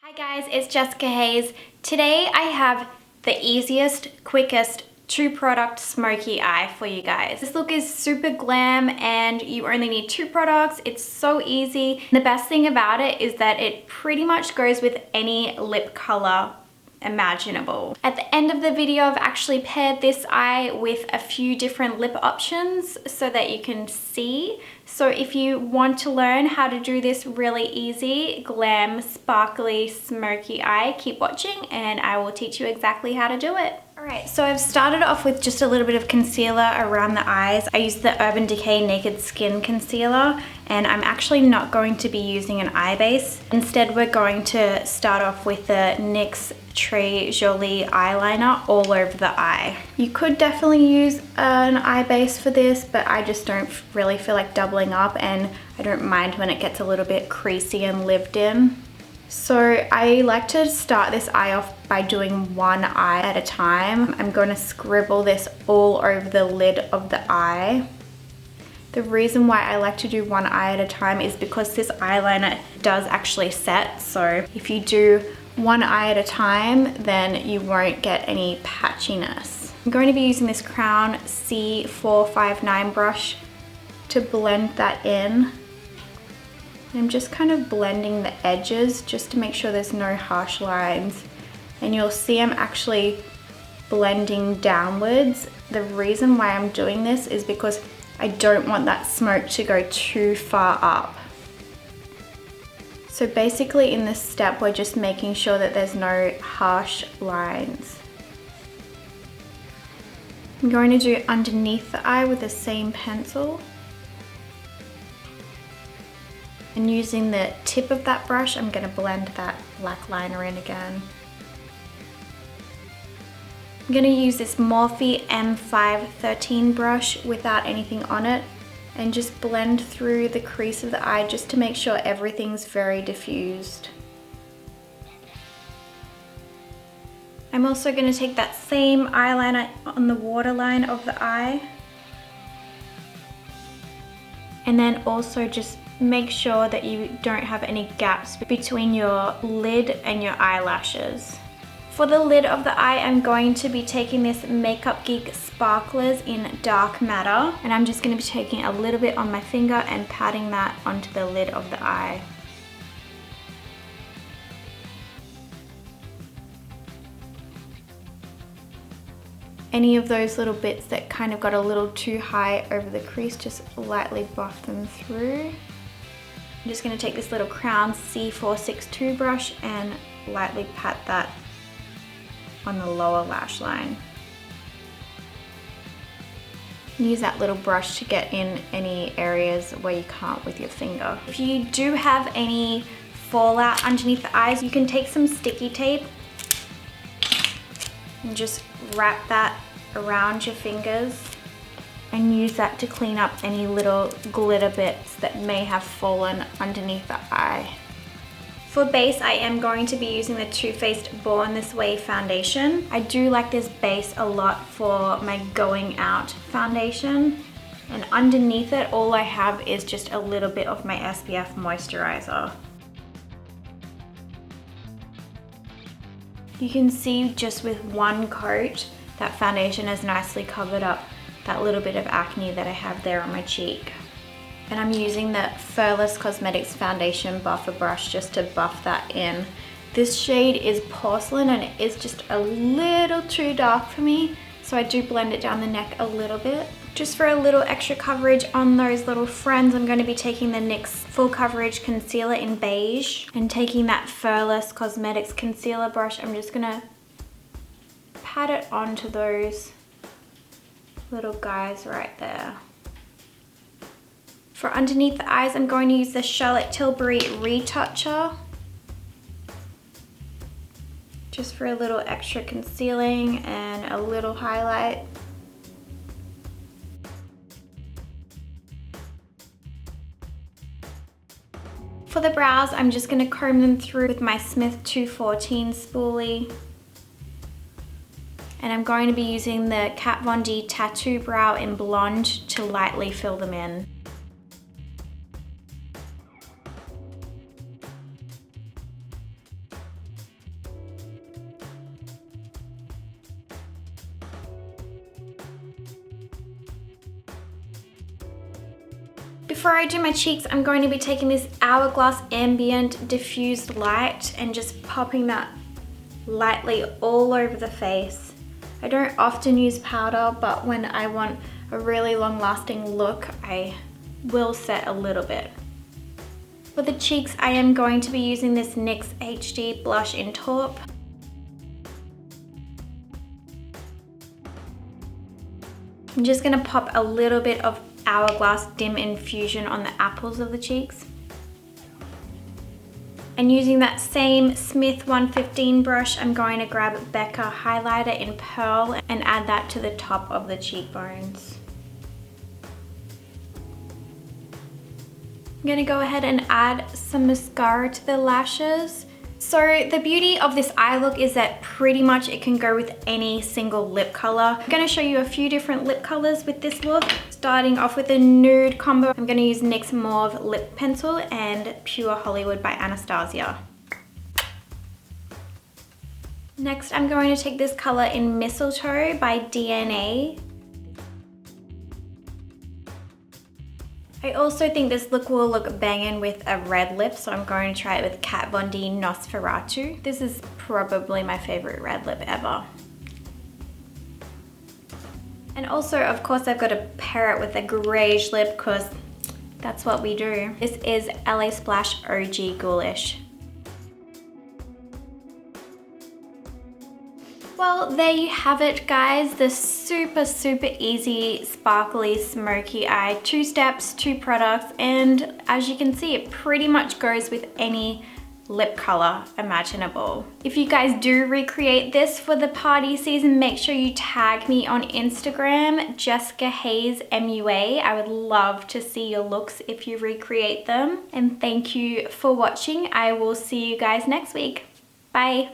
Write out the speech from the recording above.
Hi guys, it's Jessica Hayes. Today I have the easiest, quickest two product smoky eye for you guys. This look is super glam and you only need two products. It's so easy. The best thing about it is that it pretty much goes with any lip color imaginable. At the end of the video, I've actually paired this eye with a few different lip options so that you can see. So if you want to learn how to do this really easy, glam, sparkly, smoky eye, keep watching and I will teach you exactly how to do it. Alright, so I've started off with just a little bit of concealer around the eyes. I used the Urban Decay Naked Skin Concealer and I'm actually not going to be using an eye base. Instead, we're going to start off with the NYX Très Jolie eyeliner all over the eye. You could definitely use an eye base for this, but I just don't really feel like doubling up and I don't mind when it gets a little bit creasy and lived in. So I like to start this eye off by doing one eye at a time. I'm going to scribble this all over the lid of the eye. The reason why I like to do one eye at a time is because this eyeliner does actually set. So if you do one eye at a time, then you won't get any patchiness. I'm going to be using this Crown C459 brush to blend that in. I'm just kind of blending the edges just to make sure there's no harsh lines. And you'll see I'm actually blending downwards. The reason why I'm doing this is because I don't want that smoke to go too far up. So basically in this step, we're just making sure that there's no harsh lines. I'm going to do underneath the eye with the same pencil. And using the tip of that brush, I'm going to blend that black liner in again. I'm going to use this Morphe M513 brush without anything on it and just blend through the crease of the eye just to make sure everything's very diffused. I'm also going to take that same eyeliner on the waterline of the eye and then also just make sure that you don't have any gaps between your lid and your eyelashes. For the lid of the eye, I'm going to be taking this Makeup Geek Sparklers in Dark Matter, and I'm just going to be taking a little bit on my finger and patting that onto the lid of the eye. Any of those little bits that kind of got a little too high over the crease, just lightly buff them through. I'm just going to take this little Crown C462 brush and lightly pat that on the lower lash line. Use that little brush to get in any areas where you can't with your finger. If you do have any fallout underneath the eyes, you can take some sticky tape and just wrap that around your fingers and use that to clean up any little glitter bits that may have fallen underneath the eye. For base, I am going to be using the Too Faced Born This Way foundation. I do like this base a lot for my going out foundation. And underneath it, all I have is just a little bit of my SPF moisturizer. You can see just with one coat, that foundation has nicely covered up that little bit of acne that I have there on my cheek. And I'm using the Furless Cosmetics Foundation Buffer Brush just to buff that in. This shade is Porcelain and it is just a little too dark for me, so I do blend it down the neck a little bit. Just for a little extra coverage on those little friends, I'm going to be taking the NYX Full Coverage Concealer in Beige and taking that Furless Cosmetics Concealer brush. I'm just going to pat it onto those little guys right there. For underneath the eyes, I'm going to use the Charlotte Tilbury Retoucher. Just for a little extra concealing and a little highlight. For the brows, I'm just going to comb them through with my Smith 214 spoolie. And I'm going to be using the Kat Von D Tattoo Brow in Blonde to lightly fill them in. Before I do my cheeks, I'm going to be taking this Hourglass Ambient Diffused Light and just popping that lightly all over the face. I don't often use powder, but when I want a really long-lasting look, I will set a little bit. For the cheeks, I am going to be using this NYX HD blush in taupe. I'm just gonna pop a little bit of Hourglass Dim Infusion on the apples of the cheeks. And using that same Smith 115 brush, I'm going to grab Becca highlighter in Pearl and add that to the top of the cheekbones. I'm gonna go ahead and add some mascara to the lashes. So the beauty of this eye look is that pretty much it can go with any single lip color. I'm gonna show you a few different lip colors with this look. Starting off with a nude combo, I'm gonna use NYX Mauve Lip Pencil and Pure Hollywood by Anastasia. Next, I'm going to take this color in Mistletoe by DNA. I also think this look will look banging with a red lip, so I'm going to try it with Kat Von D Nosferatu. This is probably my favorite red lip ever. And also, of course, I've got to pair it with a Greige lip because that's what we do. This is LA Splash OG Ghoulish. Well, there you have it, guys. The super easy, sparkly, smoky eye. 2 steps, 2 products, and as you can see, it pretty much goes with any lip color imaginable. If you guys do recreate this for the party season, make sure you tag me on Instagram, Jessica Hayes MUA. I would love to see your looks if you recreate them. And thank you for watching. I will see you guys next week. Bye.